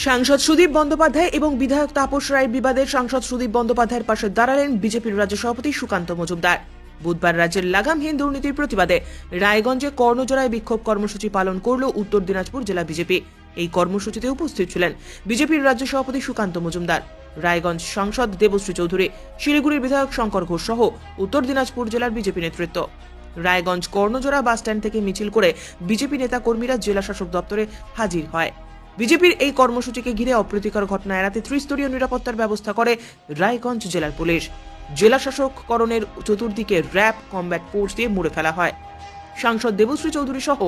সাংসদ সুদীপ বন্দ্যোপাধ্যায় এবং বিধায়ক তাপস রায়ের বিবাদে সাংসদ সুদীপ বন্দ্যোপাধ্যায়ের পাশে দাঁড়ালেন বিজেপির রাজ্য সভাপতি সুকান্ত মজুমদার। বুধবার রাজ্যের লাগামহীন দুর্নীতির প্রতিবাদে রায়গঞ্জে কর্ণজোড়ায় বিক্ষোভ কর্মসূচি পালন করল উত্তর দিনাজপুর জেলা বিজেপি। এই কর্মসূচিতে উপস্থিত ছিলেন বিজেপির রাজ্য সভাপতি সুকান্ত মজুমদার, রায়গঞ্জ সাংসদ দেবশ্রী চৌধুরী, শিলিগুড়ির বিধায়ক শঙ্কর ঘোষ সহ উত্তর দিনাজপুর জেলার বিজেপি নেতৃত্ব। রায়গঞ্জ কর্ণজোড়া বাসস্ট্যান্ড থেকে মিছিল করে বিজেপি নেতা কর্মীরা জেলা শাসক দপ্তরে হাজির হয়। বিজেপির এই কর্মসূচিকে ঘিরে অপ্রীতিকর ঘটনা এড়াতে ত্রিস্তরীয় নিরাপত্তার ব্যবস্থা করে রায়গঞ্জ জেলার পুলিশ। জেলা শাসক করণের চতুর্দিকে র্যাব কমব্যাট ফোর্স দিয়ে মুড়ে ফেলা হয়। সাংসদ দেবশ্রী চৌধুরী সহ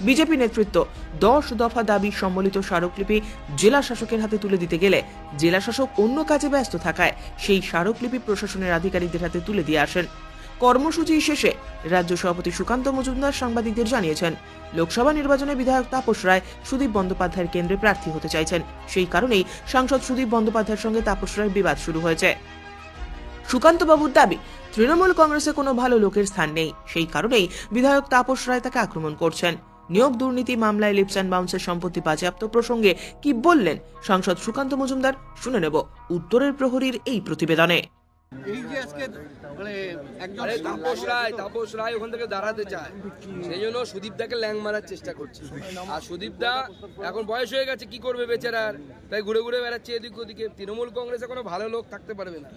বিজেপি নেতৃত্ব 10 দফা দাবি সম্বলিত স্মারকলিপি জেলা শাসকের হাতে তুলে দিতে গেলে জেলা শাসক অন্য কাজে ব্যস্ত থাকায় সেই স্মারকলিপি প্রশাসনের আধিকারিকদের হাতে তুলে দিয়ে আসেন। কর্মসূচি শেষে রাজ্য সভাপতি সুকান্ত মজুমদার সাংবাদিকদের জানিয়েছেন, লোকসভা নির্বাচনে বিধায়ক তাপস রায় সুদীপ বন্দ্যোপাধ্যায়ের কেন্দ্রে প্রার্থী হতে চাইছেন। সেই কারণেই সাংসদ সুদীপ বন্দ্যোপাধ্যায়ের সঙ্গে তাপস রায়ের বিবাদ শুরু হয়েছে। সুকান্ত বাবুর দাবি, তৃণমূল কংগ্রেসে কোনো ভালো লোকের স্থান নেই, সেই কারণেই বিধায়ক তাপস রায় তাকে আক্রমণ করছেন। নিয়োগ দুর্নীতি মামলায় লিপস অ্যান্ড বাউন্সের সম্পত্তি বাজেয়াপ্ত প্রসঙ্গে কি বললেন সাংসদ সুকান্ত মজুমদার, শুনে নেব উত্তরের প্রহরীর এই প্রতিবেদনে। এই যে আজকে মানে একজন তাপস রায় ওখান থেকে দাঁড়াতে চায়, সেই জন্য সুদীপদাকে ল্যাং মারার চেষ্টা করছে। আর সুদীপদা এখন বয়স হয়ে গেছে, কি করবে বেচারার, তাই ঘুরে ঘুরে বেড়াচ্ছে এদিক ওদিকে। তৃণমূল কংগ্রেসে কোনো ভালো লোক থাকতে পারবে না।